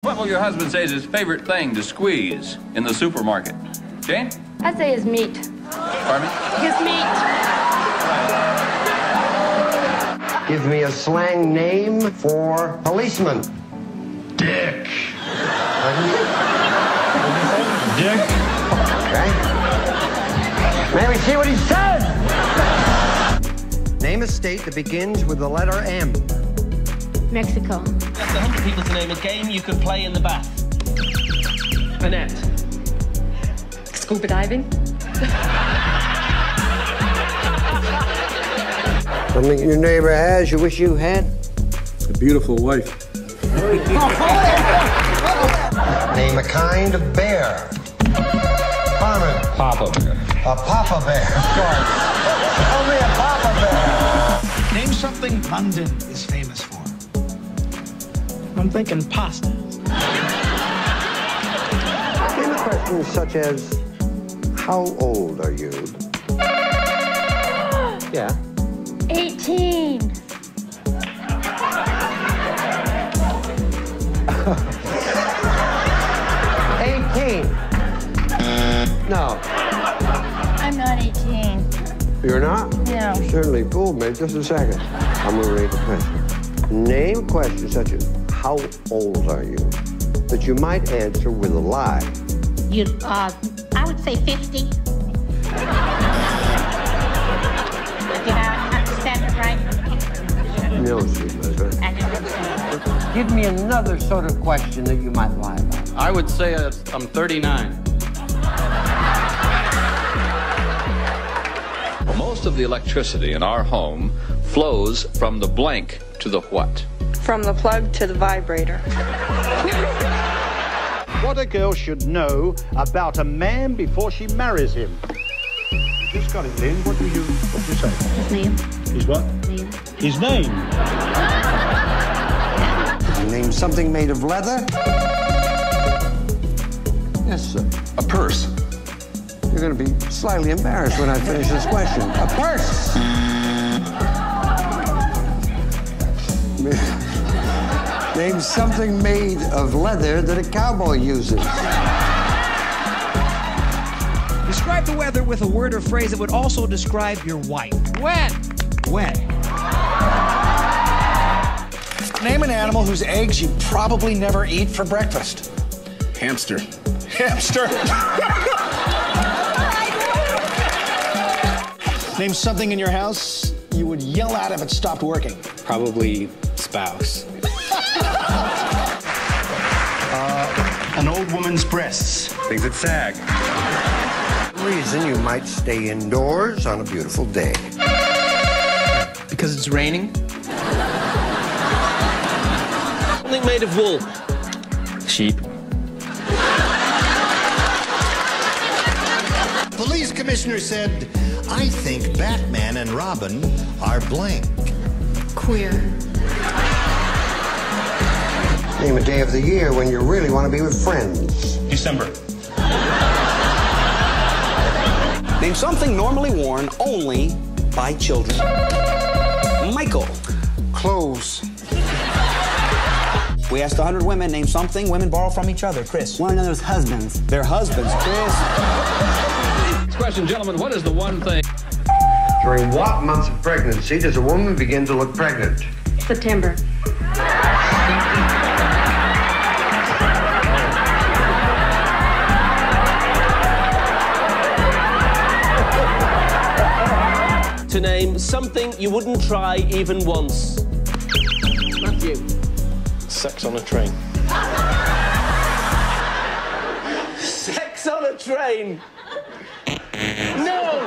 What will your husband say is his favorite thing to squeeze in the supermarket? Jane? I'd say his meat. Pardon me? His meat. Give me a slang name for policeman. Dick. Dick. Okay. May we see what he said? Name a state that begins with the letter M. Mexico. That's 100 people to name a game you could play in the bath. Annette. Scuba diving. Something your neighbor has you wish you had? A beautiful wife. Name a kind of bear. Farmer. Papa Bear. A papa bear, of course. Tell me a papa bear. Name something London is famous for. I'm thinking pasta. Name a question such as, how old are you? Yeah. 18. No. I'm not 18. You're not? No. You certainly fooled me. Just a second. I'm going to read the question. Name a question such as, how old are you? That you might answer with a lie. I would say 50. Did I understand it right? No, sweet mother. Give me another sort of question that you might lie about. I would say I'm 39. Most of the electricity in our home flows from the blank to the what? From the plug to the vibrator. What a girl should know about a man before she marries him. You just got it, Lynn. What do you say? His name. His what? Name. His name. Name something made of leather? Yes, sir. A purse. You're going to be slightly embarrassed when I finish this question. A purse! Name something made of leather that a cowboy uses. Describe the weather with a word or phrase that would also describe your wife. Wet. Wet. Name an animal whose eggs you probably never eat for breakfast. Hamster. Hamster. Name something in your house you would yell at if it stopped working. Probably spouse. An old woman's breasts. Things that sag. Reason you might stay indoors on a beautiful day. Because it's raining? Something made of wool. Sheep. Police commissioner said, I think Batman and Robin are blank. Queer. Name a day of the year when you really want to be with friends. December. Name something normally worn only by children. Michael. Clothes. We asked 100 women, name something women borrow from each other. Chris. One another's husbands. Their husbands. Chris. Next question, gentlemen. What is the one thing? During what months of pregnancy does a woman begin to look pregnant? September. To name something you wouldn't try even once. Matthew. Sex on a train. Sex on a train. No!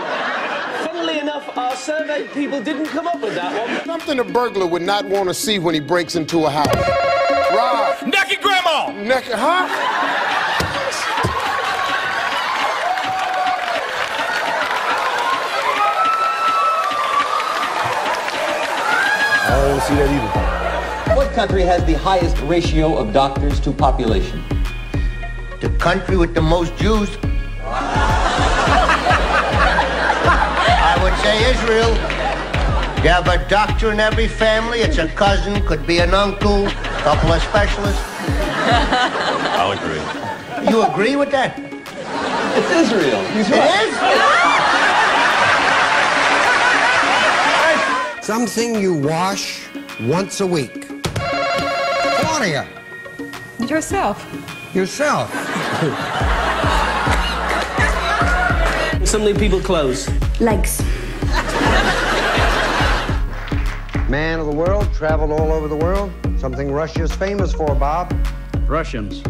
Funnily enough, our survey people didn't come up with that one. Something a burglar would not want to see when he breaks into a house. Rob. Naked grandma! Naked, huh? I don't see that either. What country has the highest ratio of doctors to population? The country with the most Jews. I would say Israel. You have a doctor in every family. It's a cousin, could be an uncle, a couple of specialists. I'll agree. You agree with that? It's Israel. He's right. It is? Something you wash once a week. Claudia. Yourself. Yourself. Something people close. Legs. Man of the world, traveled all over the world. Something Russia's famous for, Bob. Russians.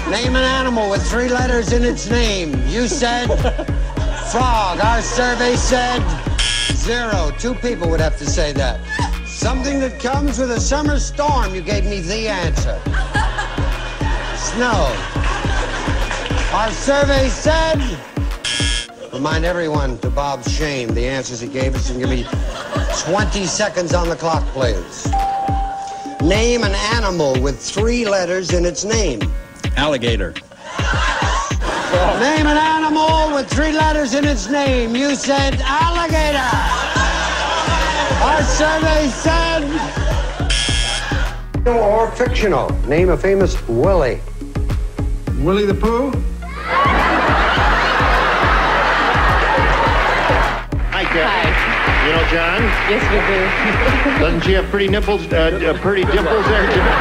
Name an animal with 3 letters in its name. You said frog. Our survey said 0. 2 people would have to say that. Something that comes with a summer storm. You gave me the answer. Snow. Our survey said... Remind everyone, to Bob's shame, the answers he gave us, and give me 20 seconds on the clock, please. Name an animal with 3 letters in its name. Alligator. Name an animal with 3 letters in its name. You said alligator. Our survey said... Or fictional. Name a famous Willie. Willie the Pooh? Hi, Kathy. You know John? Yes, we do. Doesn't she have pretty nipples, pretty dimples there, John?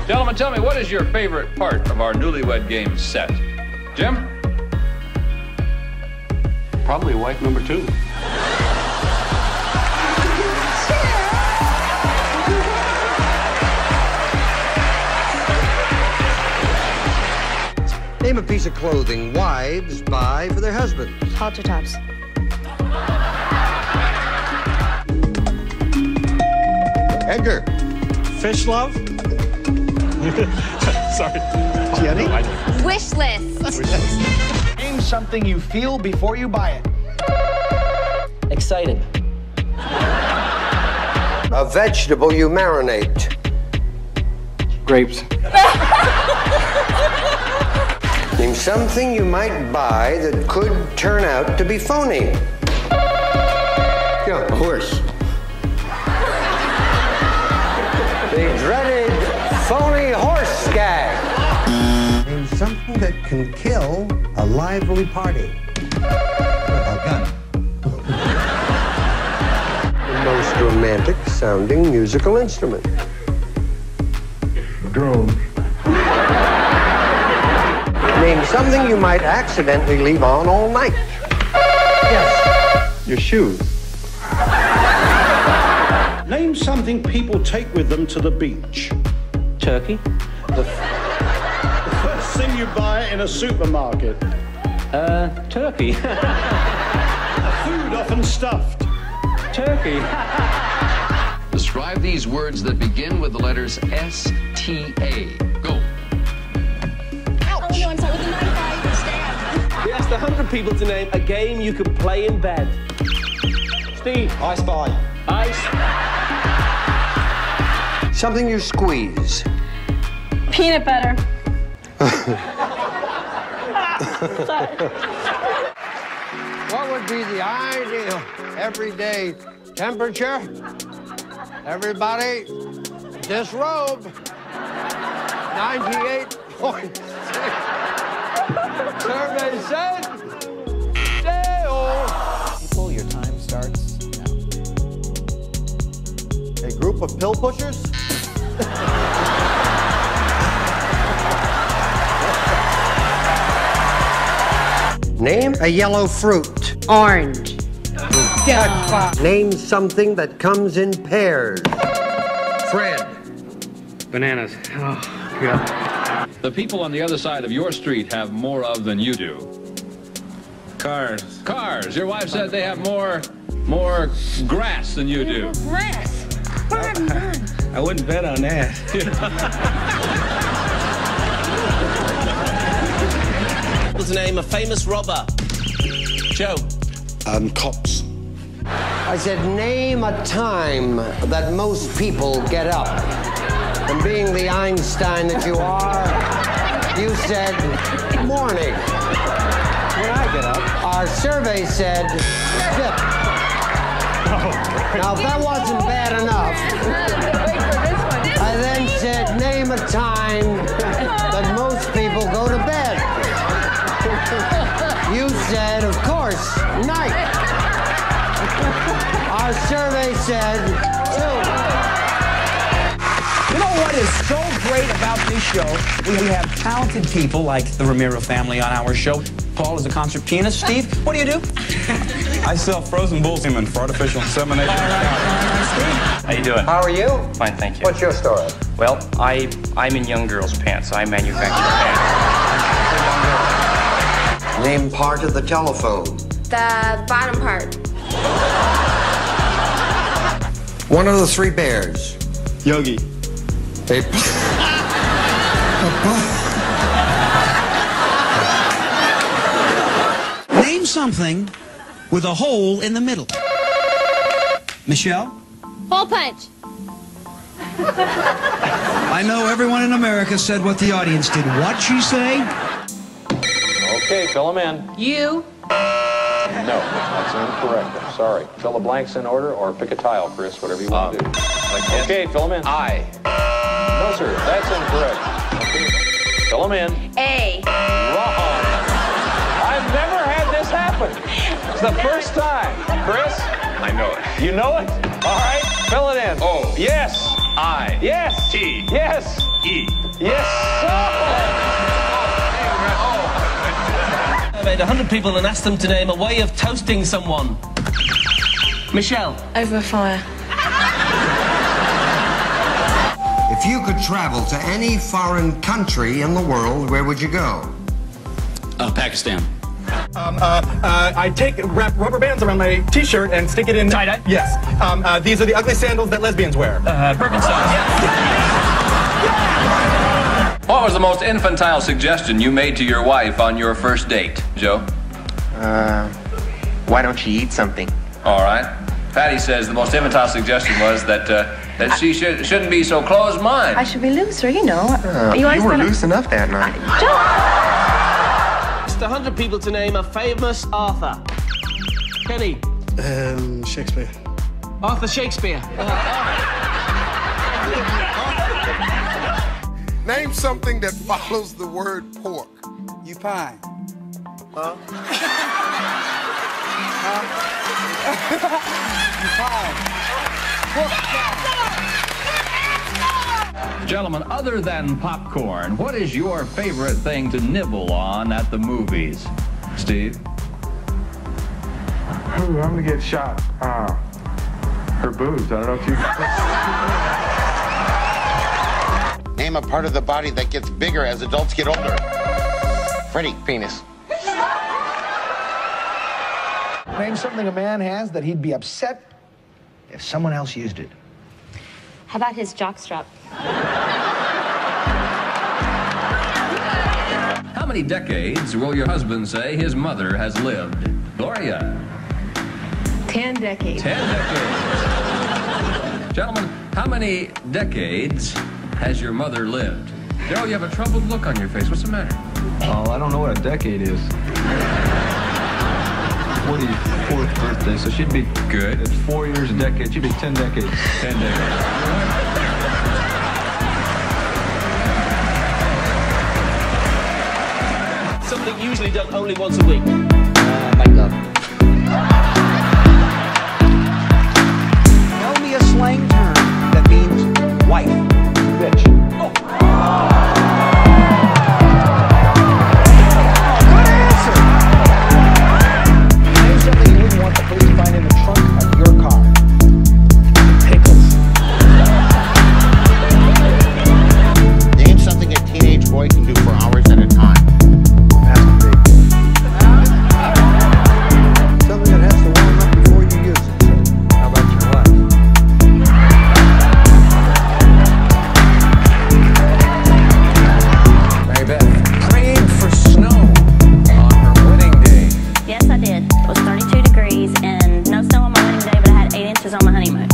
Gentlemen, tell me, what is your favorite part of our Newlywed Game set? Jim? Probably wife number 2. Name a piece of clothing wives buy for their husbands. Halter tops. Edgar. Fish love? Sorry. Jenny? Wish list. Name something you feel before you buy it. Exciting. A vegetable you marinate. Grapes. Name something you might buy that could turn out to be phony. Yeah, A horse. the dreaded phony horse gag. Name something that can kill a lively party. A gun. The most romantic sounding musical instrument. Drone. Name something you might accidentally leave on all night. Yes. Your shoes. Name something people take with them to the beach. Turkey. The first thing you buy in a supermarket. Turkey. Food often stuffed. Turkey. Describe these words that begin with the letters S-T-A. Go. We asked 100 people to name a game you can play in bed. Steve. I Spy. Ice. Something you squeeze. Peanut butter. What would be the ideal everyday temperature? Everybody, disrobe. 98.6. Survey said, People, your time starts now. a group of pill pushers? Name a yellow fruit. Orange. Name something that comes in pairs. Fred. Bananas. Oh, God. The people on the other side of your street have more of than you do. Cars. Cars. Your wife said they have more grass than you do. Grass. I wouldn't bet on that. Let's name a famous robber. Joe. Cops. I said, name a time that most people get up. And being the Einstein that you are, you said morning. When I get up, Our survey said zip. Now, if that wasn't bad enough, I then said, name a time that most people go to bed. You said, of course, night. Our survey said 2. You know what is so great about this show? We have talented people like the Ramiro family on our show. Paul is a concert pianist. Steve, what do you do? I sell frozen bull semen for artificial insemination. How you doing? How are you? Fine, thank you. What's your story? Well, I'm in young girls' pants. I manufacture pants. Name part of the telephone. The bottom part. One of the 3 bears. Yogi. Name something with a hole in the middle. Michelle? Hole punch. I know everyone in America said what the audience did. What'd she say? Okay, fill them in. You. No, that's incorrect. I'm sorry. Fill the blanks in order or pick a tile, Chris, whatever you want to do. Okay, fill them in. I. No, sir, that's incorrect. Okay. Fill them in. A. Wrong. I've never had this happen. It's the first time. Chris? I know it. You know it? All right, fill it in. O. Yes. I. Yes. T. Yes. E. Yes. I made 100 people and asked them to name a way of toasting someone. Michelle. Over fire. If you could travel to any foreign country in the world, where would you go? Pakistan. I wrap rubber bands around my t-shirt and stick it in... Tie-dye? Yes. These are the ugly sandals that lesbians wear. Birkenstocks. What was the most infantile suggestion you made to your wife on your first date, Joe? Why don't you eat something? All right. Patty says the most infantile suggestion was that she shouldn't be so closed-minded. I should be looser, you know. You were loose enough that night. Asked 100 people to name a famous author. Kenny. Shakespeare. Arthur Shakespeare. Name something that follows the word pork. You pie. Huh? Gentlemen, other than popcorn, what is your favorite thing to nibble on at the movies? Steve? I'm gonna get shot. Her boobs. I don't know if you... Name a part of the body that gets bigger as adults get older. Freddie. Penis. Name something a man has that he'd be upset if someone else used it. How about his jockstrap? How many decades will your husband say his mother has lived? Gloria? 10 decades. 10 decades. Gentlemen, how many decades has your mother lived? Joe, you have a troubled look on your face. What's the matter? Oh, I don't know what a decade is. 44th birthday, so she'd be good. It's 4 years a decade. She'd be 10 decades. 10 decades. Something usually done only once a week. My God. Tell me a slang term that means wife, bitch. Oh. Good answer. Name something you wouldn't want the police to find in the trunk of your car. Pickles. Name something a teenage boy can do for hours at a time. Something that has to warm up before you use it. How about your wife? Mary Beth prayed for snow on her wedding day. Yes, I did. It was 32 degrees and no snow on my wedding day, but I had 8 inches on my honeymoon.